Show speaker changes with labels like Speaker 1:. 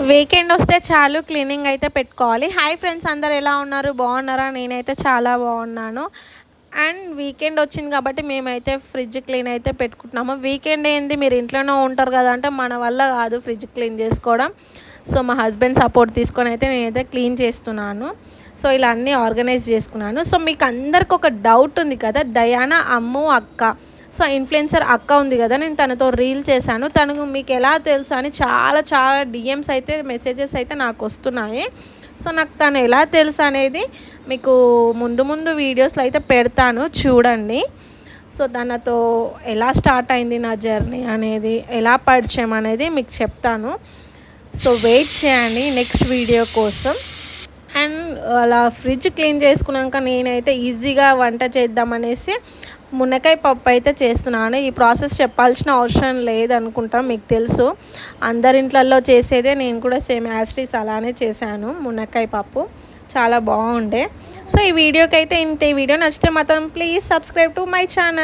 Speaker 1: Weekend వస్తే చాలు cleaning అయితే పెట్టుకోవాలి. హాయ్ ఫ్రెండ్స్, అందరు ఎలా ఉన్నారు? బాగున్నారా? నేనైతే చాలా బాగున్నాను. అండ్ వీకెండ్ వచ్చింది కాబట్టి మేమైతే ఫ్రిడ్జ్ క్లీన్ అయితే పెట్టుకుంటున్నాము. వీకెండ్ ఏంది, మీరు ఇంట్లోనే ఉంటారు కదా అంటే మన వల్ల కాదు ఫ్రిడ్జ్ క్లీన్ చేసుకోవడం. సో మా హస్బెండ్ సపోర్ట్ తీసుకొని అయితే నేనైతే క్లీన్ చేస్తున్నాను. సో ఇలా అన్నీ ఆర్గనైజ్ చేసుకున్నాను. సో మీకు అందరికి ఒక డౌట్ ఉంది కదా, దయానా అమ్ము అక్క, సో ఇన్ఫ్లుయెన్సర్ అక్క ఉంది కదా, నేను తనతో రీల్ చేశాను. తనకు మీకు ఎలా తెలుసు అని చాలా చాలా డిఎమ్స్ అయితే మెసేజెస్ అయితే నాకు వస్తున్నాయి. సో నాకు తను ఎలా తెలుసు అనేది మీకు ముందు ముందు వీడియోస్లో అయితే పెడతాను, చూడండి. సో తనతో ఎలా స్టార్ట్ అయింది నా జర్నీ అనేది, ఎలా పరిచయం అనేది మీకు చెప్తాను. సో వెయిట్ చేయండి నెక్స్ట్ వీడియో కోసం. అండ్ అలా ఫ్రిడ్జ్ క్లీన్ చేసుకున్నాక నేనైతే ఈజీగా వంట చేద్దామనేసి మునక్కాయ పప్పు అయితే చేస్తున్నాను. ఈ ప్రాసెస్ చెప్పాల్సిన అవసరం లేదనుకుంటా, మీకు తెలుసు అందరింట్లలో చేసేదే. నేను కూడా సేమ్ యాస్టీస్ అలానే చేశాను. మునక్కాయ పప్పు చాలా బాగుండే. సో ఈ వీడియోకి అయితే ఇంత. ఈ వీడియో నచ్చితే మాత్రం please subscribe to my channel.